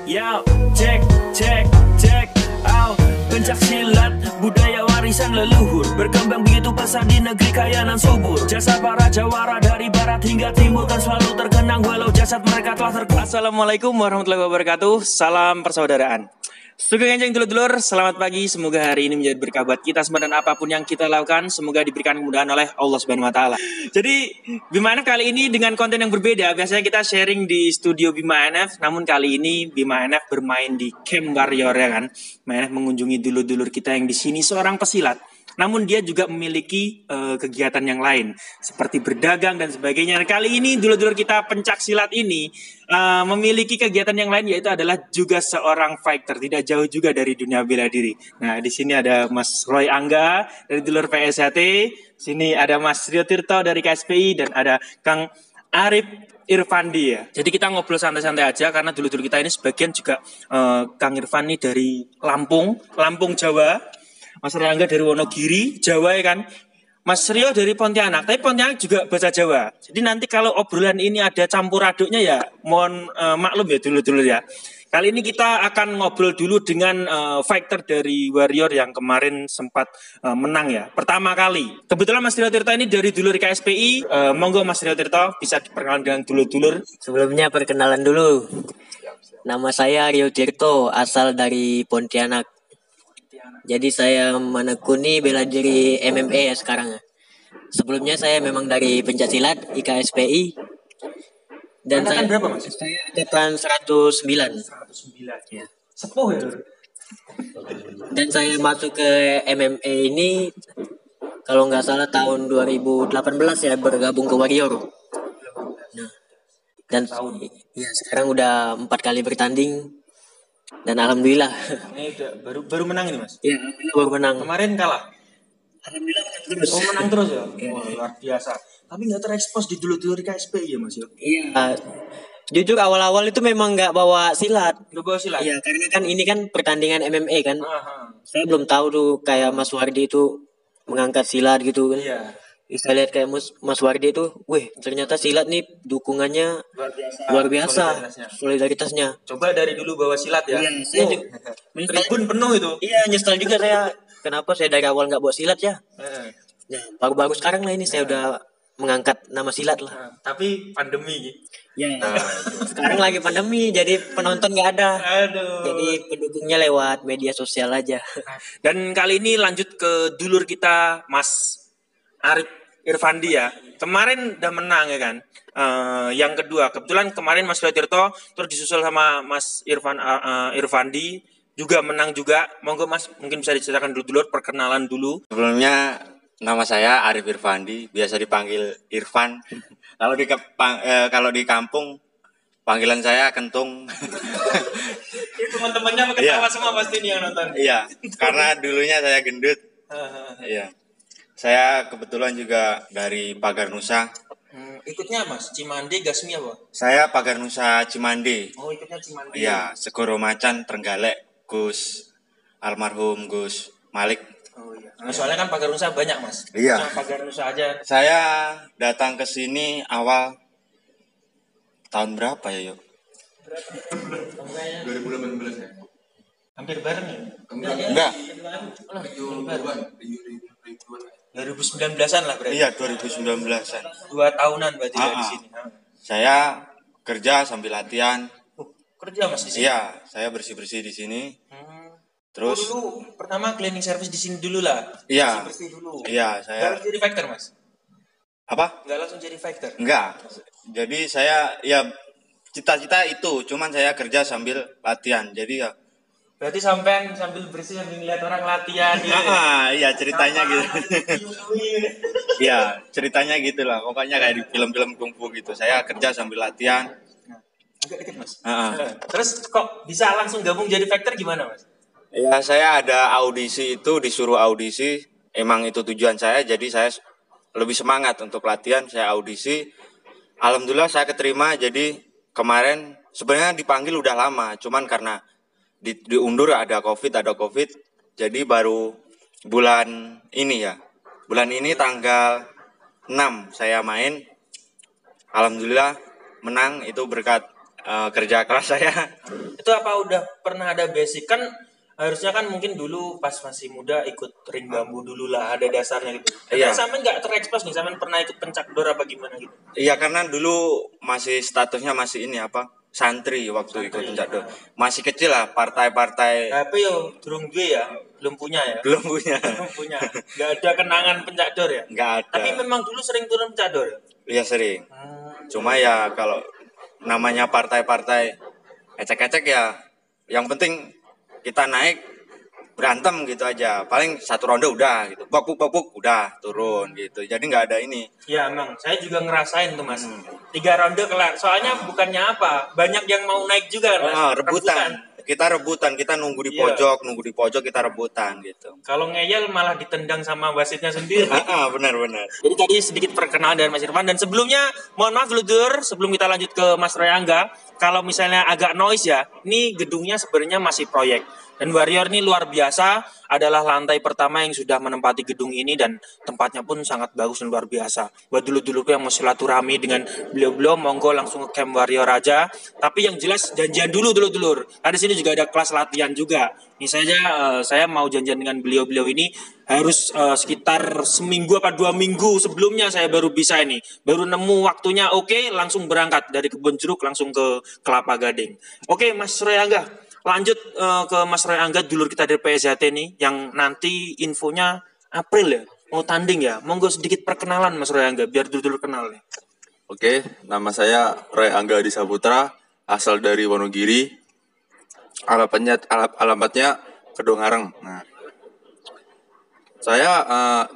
Ya, cek, out. Pencak silat, budaya warisan leluhur, berkembang begitu pesat di negeri kaya dan subur. Jasa para jawara dari barat hingga timur kan selalu terkenang walau jasad mereka telah Assalamualaikum warahmatullahi wabarakatuh. Salam persaudaraan. Sugeng enjing dulur-dulur, selamat pagi. Semoga hari ini menjadi berkah buat kita semua dan apapun yang kita lakukan, semoga diberikan kemudahan oleh Allah Subhanahu wa taala. Jadi, Bima NF kali ini dengan konten yang berbeda. Biasanya kita sharing di studio Bima NF, namun kali ini Bima NF bermain di Camp Warrior ya kan. Bima NF mengunjungi dulur-dulur kita yang di sini seorang pesilat. Namun dia juga memiliki kegiatan yang lain seperti berdagang dan sebagainya. Dan kali ini dulur-dulur kita pencak silat ini memiliki kegiatan yang lain, yaitu adalah juga seorang fighter, tidak jauh juga dari dunia bela diri. Nah, di sini ada Mas Roy Angga dari dulur PSHT, sini ada Mas Rio Tirto dari KSPI, dan ada Kang Arif Irfandi ya. Jadi kita ngobrol santai-santai aja karena dulur-dulur kita ini sebagian juga Kang Irfan ini dari Lampung Jawa. Mas Rio Angga dari Wonogiri, Jawa ya kan. Mas Rio dari Pontianak, tapi Pontianak juga bahasa Jawa. Jadi nanti kalau obrolan ini ada campur aduknya ya, mohon maklum ya dulu ya. Kali ini kita akan ngobrol dulu dengan fighter dari Warrior yang kemarin sempat menang ya. Pertama kali. Kebetulan Mas Rio Tirto ini dari dulur KSPI. Monggo Mas Rio Tirto bisa diperkenalkan dengan dulur-dulur. Sebelumnya perkenalan dulu. Nama saya Rio Tirto, asal dari Pontianak. Jadi saya menekuni bela diri MMA ya sekarang. Sebelumnya saya memang dari pencaksilat IKSPI. Dan Angkatan saya berapa Mas? Saya angkatan 109. 109 ya. Sepuh ya. Dan saya masuk ke MMA ini kalau nggak salah tahun 2018 ya, bergabung ke Warrior. Nah, dan ya sekarang udah 4 kali bertanding. Dan alhamdulillah. Ini baru menang ini Mas? Ya, alhamdulillah baru menang. Kemarin kalah? Alhamdulillah menang terus. Oh, menang terus ya? Wah, luar biasa. Tapi nggak terekspos di dulur-dulur KSPI ya Mas ya? Iya. Jujur awal-awal itu memang nggak bawa silat. Nggak bawa silat? Iya, karena kan ini kan pertandingan MMA kan. Aha. Saya belum tahu tuh kayak Mas Wardi itu mengangkat silat gitu kan. Iya. Saya lihat kayak Mas Wardi itu, wih ternyata silat nih dukungannya luar biasa. Solidaritasnya. Coba dari dulu bawa silat ya? Iya, saya juga. Tribun penuh itu. Iya, nyesel juga saya. Kenapa saya dari awal nggak bawa silat ya? Nah, baru-baru sekarang lah ini saya udah mengangkat nama silat lah. Tapi pandemi. Ya. Sekarang lagi pandemi, jadi penonton nggak ada. Aduh. Jadi pendukungnya lewat media sosial aja. Dan kali ini lanjut ke dulur kita Mas Arif Irfandi ya. Kemarin udah menang ya kan. Yang kedua, kebetulan kemarin Mas Rio Tirto terus disusul sama Mas Irfandi juga menang juga. Monggo Mas, mungkin bisa diceritakan dulu perkenalan dulu. Sebelumnya nama saya Arif Irfandi, biasa dipanggil Irfan. Kalau di kampung panggilan saya Kentung. Teman-temannya ketawa semua pasti nih yang nonton. Iya, karena dulunya saya gendut. Iya. Saya kebetulan juga dari Pagar Nusa. Ikutnya Mas, Cimande, Gasmi apa? Saya Pagar Nusa Cimande. Oh, ikutnya Cimande. Iya, Segoro Macan, Trenggalek, Gus almarhum Gus Malik. Oh iya. Nah, soalnya kan Pagar Nusa banyak Mas. Iya. Cuma Pagar Nusa aja. Saya datang ke sini awal tahun berapa ya, Yuk? 2018 ya. Hampir bareng ya? Enggak. 2019-an lah berarti. Iya, 2019-an. 2 tahunan berarti di sini. Saya kerja sambil latihan. Kerja Mas di sini? Iya, saya bersih-bersih di sini. Terus dulu pertama cleaning service di sini dulu lah. Iya. Bersih dulu. Iya, saya. Enggak langsung jadi fighter, Mas? Apa? Enggak langsung jadi fighter. Enggak. Jadi saya ya cita-cita itu, cuman saya kerja sambil latihan. Jadi ya. Berarti sampai sambil bersih sambil ngeliat orang latihan gitu. Iya ceritanya gitu. Iya, ceritanya gitu lah. Pokoknya kayak di film-film kungfu gitu. Saya kerja sambil latihan. Agak dikit Mas. Terus kok bisa langsung gabung jadi fighter gimana Mas? Ya saya ada audisi itu, disuruh audisi. Emang itu tujuan saya, jadi saya lebih semangat untuk latihan. Saya audisi. Alhamdulillah saya keterima. Jadi kemarin sebenarnya dipanggil udah lama, cuman karena diundur ada covid, jadi baru bulan ini tanggal 6 saya main. Alhamdulillah menang, itu berkat kerja keras saya. Itu apa udah pernah ada basic kan? Harusnya kan mungkin dulu pas masih muda ikut ring bambu dulu lah, ada dasarnya gitu. Iya. Sampean nggak terekspos nih, sampean pernah ikut pencak dor apa gimana gitu? Iya, karena dulu masih statusnya masih ini apa? Santri waktu ikut pencak dor. Masih kecil lah, partai-partai Tapi yo durung duwe ya, belum punya ya. belum punya. Belum punya. Nggak ada kenangan pencak dor ya. Nggak ada. Tapi memang dulu sering turun pencak dor ya. Iya sering. Cuma ya kalau namanya partai-partai ecek-ecek ya, yang penting kita naik berantem gitu aja. Paling satu ronde udah gitu. Bapuk udah turun gitu. Jadi nggak ada ini. Ya emang, saya juga ngerasain tuh mas. 3 ronde kelar. Soalnya bukannya apa, banyak yang mau naik juga kan mas. Rebutan. Kita rebutan, kita nunggu di pojok, kita rebutan gitu. Kalau ngeyel malah ditendang sama wasitnya sendiri. Benar. Jadi tadi sedikit perkenalan dari Mas Irfan, dan sebelumnya mohon maaf dulu sebelum kita lanjut ke Mas Roy Angga, kalau misalnya agak noise ya, ini gedungnya sebenarnya masih proyek. Dan Warrior ini luar biasa, adalah lantai pertama yang sudah menempati gedung ini dan tempatnya pun sangat bagus dan luar biasa. Buat dulu-duluku yang mau silaturahmi dengan beliau-beliau, monggo langsung ke Camp Warrior aja. Tapi yang jelas janjian dulu dulur. Ada sini juga ada kelas latihan juga. Misalnya saya mau janjian dengan beliau-beliau ini harus sekitar seminggu apa 2 minggu sebelumnya saya baru bisa ini. Baru nemu waktunya, oke, langsung berangkat dari Kebun Jeruk langsung ke Kelapa Gading. Oke, Mas Roy Angga. Lanjut ke Mas Roy Angga, dulur kita dari PSHT nih, yang nanti infonya April ya, mau tanding ya. Monggo sedikit perkenalan Mas Roy Angga, biar dulur kenal nih. Oke, nama saya Roy Angga Adi Saputra, asal dari Wonogiri. Alamatnya Kedongareng. Nah, saya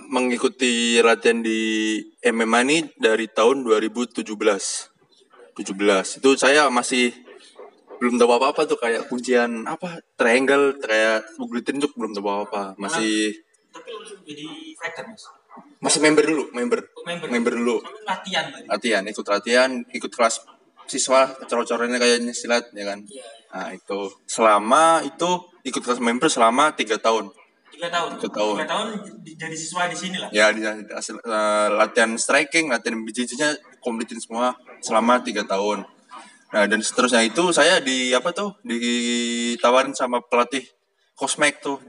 mengikuti latihan di MMA ini dari tahun 2017. Itu saya masih belum tahu apa-apa tuh, kayak kuncian apa triangle kayak buglitin tuh belum tahu apa-apa, masih. Tapi langsung jadi fighter Mas. Masih member dulu. Latihan, ikut kelas siswa, coro-coronnya kayaknya silat ya kan. Iya. Nah, itu selama itu ikut kelas member selama 3 tahun. 3 tahun. 3 tahun. 3 tahun jadi siswa di sini lah. Ya, latihan striking, latihan BJJ-nya kompletin semua selama 3 tahun. Nah, dan seterusnya itu saya ditawarin sama pelatih Kosmek tuh,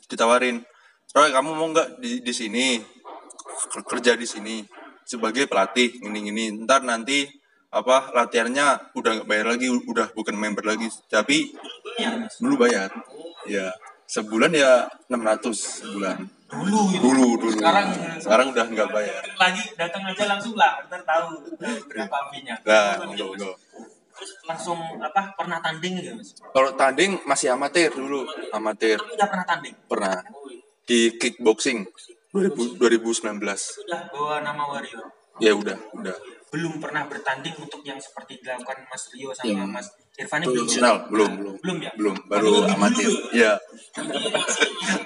ditawarin, Roy, kamu mau nggak di sini kerja di sini sebagai pelatih ini, ntar nanti latihannya udah nggak bayar lagi, udah bukan member lagi, tapi dulu bayar. Ya, sebulan ya 600 sebulan. Dulu. Sekarang udah nggak bayar. Lagi datang aja langsung lah, ntar tahu berapa fee-nya. Nah, enggak. Terus langsung pernah tanding gitu Mas? Kalau tanding masih amatir dulu, Tapi udah pernah tanding? Pernah di kickboxing 2019. Udah bawa nama Warrior? Ya udah. Belum pernah bertanding untuk yang seperti dilakukan Mas Rio sama Mas Irfan ini? Profesional belum ya? Baru amatir. Iya.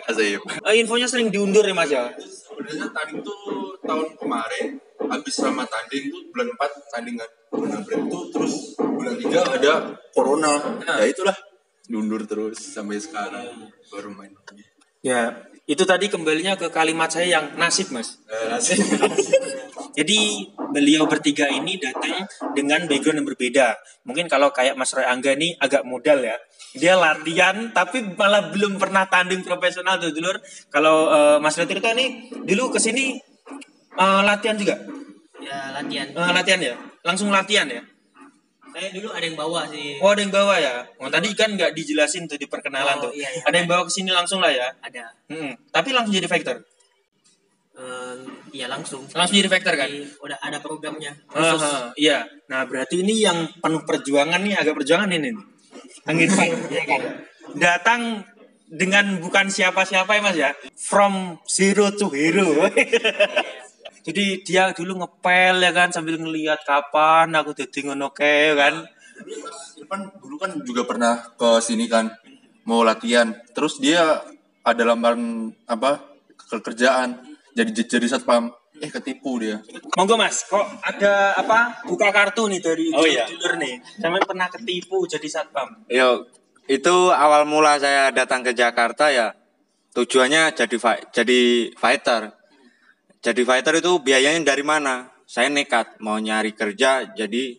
Asik. Infonya sering diundur ya Mas ya? Sebenarnya tanding tuh tahun kemarin habis sama tanding tuh bulan 4 tandingan bulan April itu, terus bulan 3 ada corona. Ya itulah diundur terus sampai sekarang baru main lagi. Ya, itu tadi kembalinya ke kalimat saya yang nasib Mas. Nasib. Jadi beliau bertiga ini datang dengan background yang berbeda. Mungkin kalau kayak Mas Roy Angga nih agak modal ya. Dia latihan tapi malah belum pernah tanding profesional tuh dulur. Kalau Mas Roy Tirto nih dulu kesini latihan juga? Ya latihan. Latihan ya? Langsung latihan ya? Saya dulu ada yang bawa sih. Oh, ada yang bawa ya? Tadi kan nggak dijelasin tuh di perkenalan tuh. Iya. Ada yang bawa ke sini langsung lah ya? Ada. Tapi langsung jadi fighter? Iya langsung. Langsung jadi fighter kan? Udah ada programnya. Iya. Nah berarti ini yang penuh perjuangan nih, agak perjuangan ini. Angin ya kan? Datang dengan bukan siapa-siapa ya Mas ya? From zero to hero. Jadi dia dulu ngepel ya kan, sambil ngelihat kapan aku jadi ngono kae kan. Irfan dulu kan juga pernah ke sini kan mau latihan. Terus dia ada lamaran kerjaan jadi satpam. Ketipu dia. Monggo Mas, kok ada buka kartu nih dari dulur nih. Sampeyan pernah ketipu jadi satpam? Yo, itu awal mula saya datang ke Jakarta ya. Tujuannya jadi fighter. Jadi fighter itu biayanya dari mana? Saya nekat mau nyari kerja jadi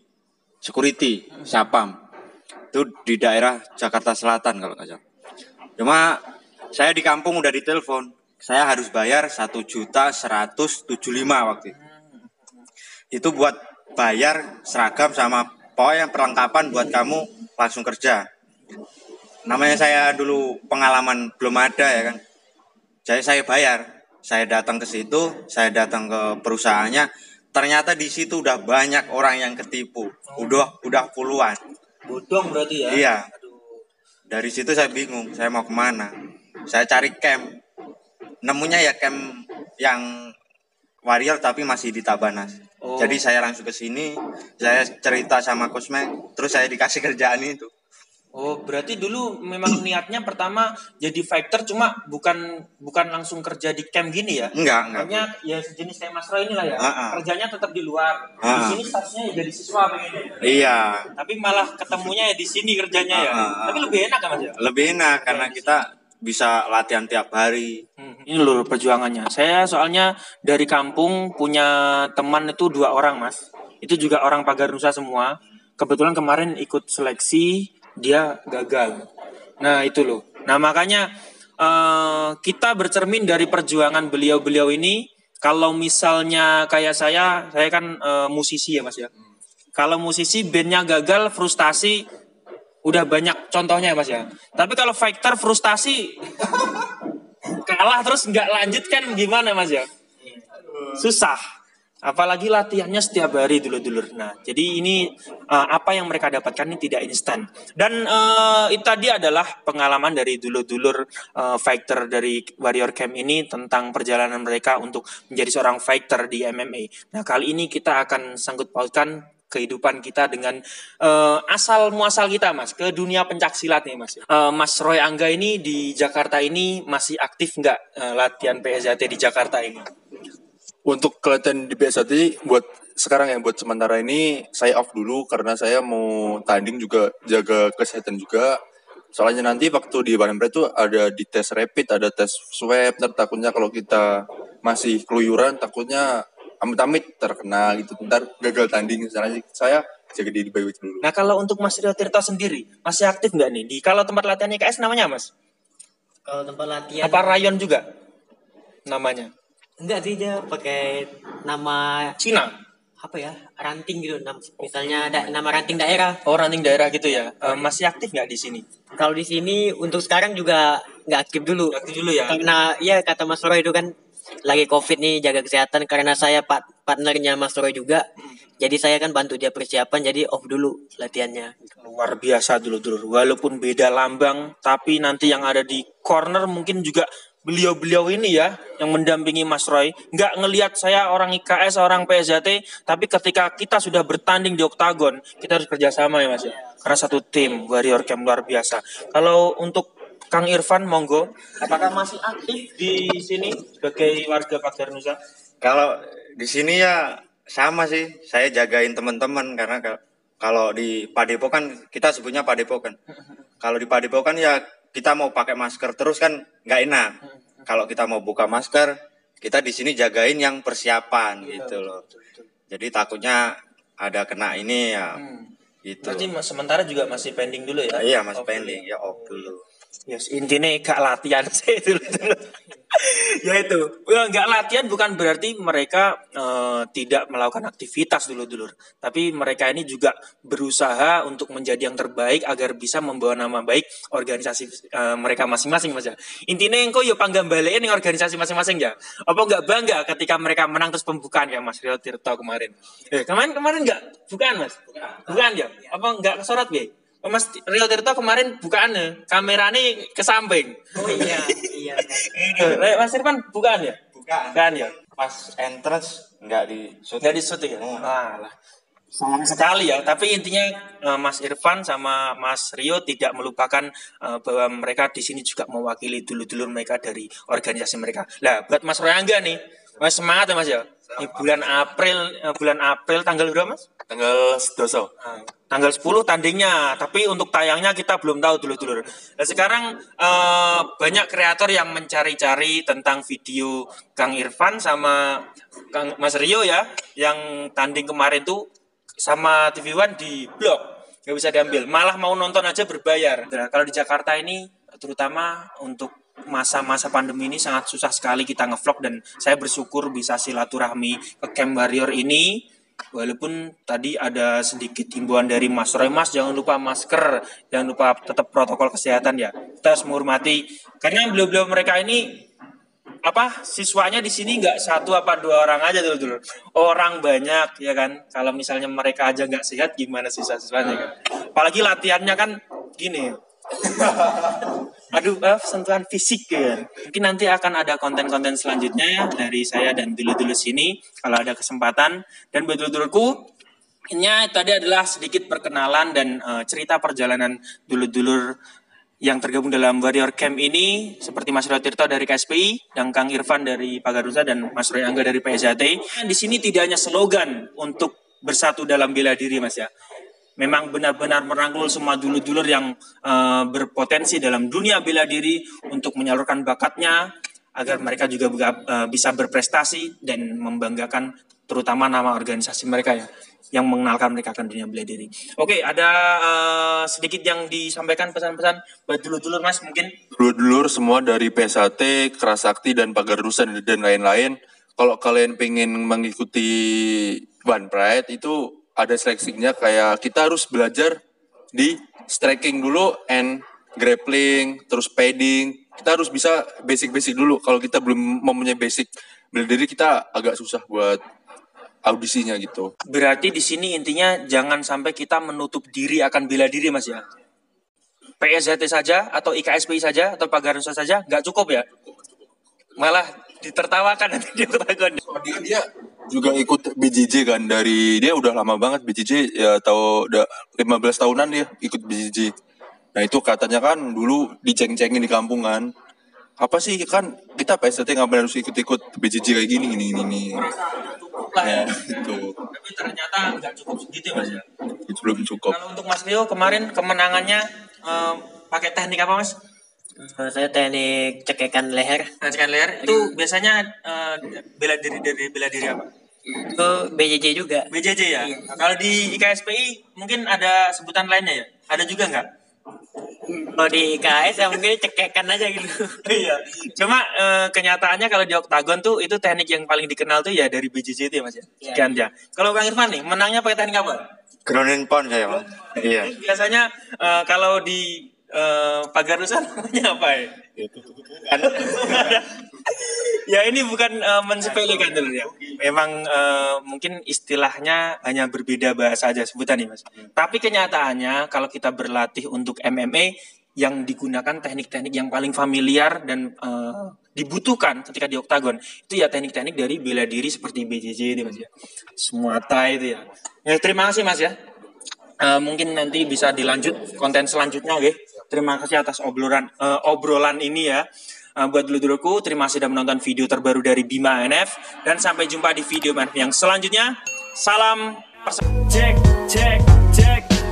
security, Sapam. Itu di daerah Jakarta Selatan kalau nggak salah. Cuma saya di kampung udah ditelepon, saya harus bayar 1.175.000 waktu itu. Itu buat bayar seragam sama pokoknya perlengkapan buat kamu langsung kerja. Namanya saya dulu pengalaman belum ada ya kan. Jadi saya bayar, saya datang ke situ, saya datang ke perusahaannya, ternyata di situ udah banyak orang yang ketipu, udah puluhan. Bodong berarti ya? Iya. Dari situ saya bingung, saya mau kemana. Saya cari camp, nemunya ya camp yang warrior tapi masih di Tabanas. Jadi saya langsung ke sini, saya cerita sama Kosmek, terus saya dikasih kerjaan itu. Oh, berarti dulu memang niatnya pertama jadi fighter, cuma bukan langsung kerja di camp gini ya? Enggak. Makanya ya sejenis kayak Mas Roy inilah ya. Kerjanya tetap di luar. Di Ha-ha. sini statusnya ya jadi siswa pengennya. Iya. Tapi malah ketemunya ya di sini kerjanya ya. Tapi lebih enak kan Mas ya? Lebih enak karena kita bisa latihan tiap hari. Ini loh perjuangannya. Saya soalnya dari kampung punya teman itu 2 orang Mas. Itu juga orang Pagar Nusa semua. Kebetulan kemarin ikut seleksi, dia gagal. Nah itu loh. Nah makanya kita bercermin dari perjuangan beliau-beliau ini. Kalau misalnya kayak saya kan musisi ya Mas ya. Kalau musisi bandnya gagal, frustasi, udah banyak contohnya ya Mas ya. Tapi kalau fighter frustasi kalah terus nggak lanjut kan gimana Mas ya? Susah. Apalagi latihannya setiap hari dulur-dulur. Nah, jadi ini apa yang mereka dapatkan ini tidak instan. Dan itu tadi adalah pengalaman dari dulur-dulur fighter dari Warrior Camp ini tentang perjalanan mereka untuk menjadi seorang fighter di MMA. Nah, kali ini kita akan sangkut pautkan kehidupan kita dengan asal muasal kita Mas, ke dunia pencaksilat nih Mas. Mas Roy Angga ini di Jakarta ini masih aktif nggak latihan PSAT di Jakarta ini? Untuk kelatihan di PSAT buat sekarang ya, buat sementara ini saya off dulu karena saya mau tanding juga, jaga kesehatan juga. Soalnya nanti waktu di Banem itu ada di tes rapid, ada tes swab, takutnya kalau kita masih keluyuran takutnya amit-amit terkena gitu, ntar gagal tanding. Saya jaga diri baik-baik dulu. Nah kalau untuk Mas Rio Tirto sendiri masih aktif nggak nih? Kalau tempat latihan IKS namanya Mas? Kalau tempat latihan Apa Rayon juga namanya? enggak sih, dia pakai nama Cina? apa ya, ranting gitu, misalnya ada nama ranting daerah. Oh ranting daerah gitu ya. Masih aktif nggak di sini? Kalau di sini untuk sekarang juga nggak aktif dulu. Aktif dulu ya. Karena ya kata Mas Roy itu kan lagi COVID nih, jaga kesehatan. Karena saya partnernya Mas Roy juga, jadi saya kan bantu dia persiapan, jadi off dulu latihannya. Luar biasa dulu. Walaupun beda lambang, tapi nanti yang ada di corner mungkin juga beliau-beliau ini ya yang mendampingi Mas Roy. Nggak ngelihat saya orang IKS, orang PSAT, tapi ketika kita sudah bertanding di oktagon, kita harus kerjasama ya Mas ya. Karena satu tim Warrior Camp luar biasa. Kalau untuk Kang Irfan, monggo, apakah masih aktif di sini sebagai warga Pagar Nusa? Kalau di sini ya sama sih, saya jagain teman-teman karena kalau di Padepokan kita sebutnya Padepokan. Kalau di Padepokan ya kita mau pakai masker terus kan nggak enak. Kalau kita mau buka masker, kita di sini jagain yang persiapan gitu loh. Jadi takutnya ada kena ini ya. Gitu. Berarti sementara juga masih pending dulu ya? Iya masih pending ya, off dulu. Yes, intinya gak latihan sih dulu. Ya itu, nggak latihan bukan berarti mereka tidak melakukan aktivitas dulu-dulu, tapi mereka ini juga berusaha untuk menjadi yang terbaik agar bisa membawa nama baik organisasi mereka masing-masing Mas ya. Intinya engko yo panggambalein ning organisasi masing-masing ya. Apa nggak bangga ketika mereka menang terus pembukaan ya Mas Rio Tirto kemarin? Kemarin nggak bukan Mas? Bukan ya? Apa nggak kesorot ya? Mas Rio Tirto kemarin bukaannya kameranya ke samping. Oh iya. Mas Irfan bukan ya? Bukan ya. Pas entrance nggak di Nggak di syuting ya? Alah. Sayang sekali ya. Tapi intinya Mas Irfan sama Mas Rio tidak melupakan bahwa mereka di sini juga mewakili dulur-dulur mereka dari organisasi mereka. Lah buat Mas Royangga nih, Mas semangat ya Mas ya. Di bulan April tanggal berapa Mas? Tanggal 10. Tanggal 10 tandingnya, tapi untuk tayangnya kita belum tahu dulur-dulur. Nah sekarang banyak kreator yang mencari-cari tentang video Kang Irfan sama Kang Mas Rio ya, yang tanding kemarin tuh sama TV One di blok, nggak bisa diambil. Malah mau nonton aja berbayar. Nah, kalau di Jakarta ini, terutama untuk masa-masa pandemi ini sangat susah sekali kita ngevlog, dan saya bersyukur bisa silaturahmi ke Camp Warrior ini. Walaupun tadi ada sedikit himbauan dari Mas Roy, Mas jangan lupa masker, jangan lupa tetap protokol kesehatan ya. Kita harus menghormati, karena beliau-beliau mereka ini siswanya di sini nggak 1 apa 2 orang aja dulu, orang banyak ya kan. Kalau misalnya mereka aja nggak sehat, gimana siswa-siswanya kan? Apalagi latihannya kan gini. Aduh, sentuhan fisik kan. Mungkin nanti akan ada konten-konten selanjutnya ya dari saya dan dulur-dulur sini kalau ada kesempatan. Dan buat dulur-dulurku, ini tadi adalah sedikit perkenalan dan cerita perjalanan dulur-dulur yang tergabung dalam Warrior Camp ini, seperti Mas Rio Tirto dari KSPI, dan Kang Irfan dari Pagarusa, dan Mas Roy Angga dari PSHT. Di sini tidak hanya slogan untuk bersatu dalam bela diri, Mas ya. Memang benar-benar merangkul semua dulur-dulur yang berpotensi dalam dunia bela diri untuk menyalurkan bakatnya, agar mereka juga bisa berprestasi dan membanggakan terutama nama organisasi mereka ya, yang mengenalkan mereka akan dunia bela diri. Oke, ada sedikit yang disampaikan pesan-pesan buat dulur-dulur, Mas, mungkin? Dulur-dulur semua dari PSHT, Kerasakti, dan Pagarusa, dan lain-lain. Kalau kalian pengen mengikuti One Pride, itu ada seleksinya, kayak kita harus belajar di striking dulu, and grappling, terus padding. Kita harus bisa basic-basic dulu. Kalau kita belum mempunyai basic bela diri, kita agak susah buat audisinya gitu. Berarti di sini intinya jangan sampai kita menutup diri akan bela diri, Mas ya. PSHT saja atau IKSPI saja atau Pagarusa saja nggak cukup ya. Malah ditertawakan nanti di oktagon. Dia juga ikut BJJ kan, dari dia udah lama banget BJJ ya, tahu udah 15 tahunan dia ikut BJJ. Nah itu katanya kan dulu diceng-cengin di kampungan. Apa sih kan kita PSHT ngapain harus ikut-ikut BJJ kayak gini. Ya, itu. Tapi ternyata nggak cukup segitu, Mas ya. Itu belum cukup. Kalau untuk Mas Rio kemarin kemenangannya pakai teknik apa, Mas? Saya teknik cekekan leher. Cekekan leher itu biasanya bela diri apa? Itu BJJ juga. BJJ ya. Kalau di IKSPI mungkin ada sebutan lainnya ya? Ada juga nggak? Kalau di IKS ya mungkin cekekan aja gitu. Iya. Cuma kenyataannya kalau di oktagon tuh itu teknik yang paling dikenal tuh ya dari BJJ itu ya, Mas ya. Sekian ya. Kalau Kang Irfan nih menangnya pakai teknik apa? Ground and pound saya, Mas. Iya. Biasanya kalau di Pagarusa namanya apa ya? Ya ini bukan mensepelekan dulu ya. Memang mungkin istilahnya hanya berbeda bahasa aja sebutan nih, Mas. Tapi kenyataannya kalau kita berlatih untuk MMA, yang digunakan teknik-teknik yang paling familiar dan dibutuhkan ketika di oktagon itu ya teknik-teknik dari bela diri seperti BJJ itu, Mas ya. Muay itu ya. Ya terima kasih, Mas ya. Mungkin nanti bisa dilanjut konten selanjutnya, oke? Terima kasih atas obrolan ini ya. Buat dulur-dulurku, terima kasih sudah menonton video terbaru dari Bima NF, dan sampai jumpa di video yang selanjutnya. Salam. Check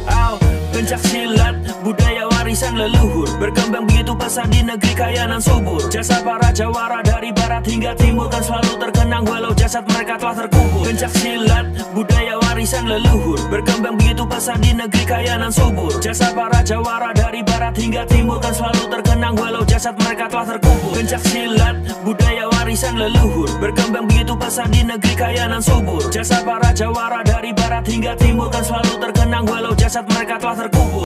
out. Pencak silat, budaya warisan leluhur, berkembang begitu pesat di negeri kaya dan subur. Jasa para jawara dari barat hingga timur kan selalu terkenang walau jasad mereka telah terkubur. Pencak silat, budaya warisan leluhur, berkembang begitu pesat di negeri kaya dan subur. Jasa para jawara dari barat hingga timur kan selalu terkenang walau jasad mereka telah terkubur. Pencak silat, budaya warisan leluhur, berkembang begitu pesat di negeri kaya dan subur. Jasa para jawara dari barat hingga timur kan selalu terkenang walau jasad mereka telah terkubur.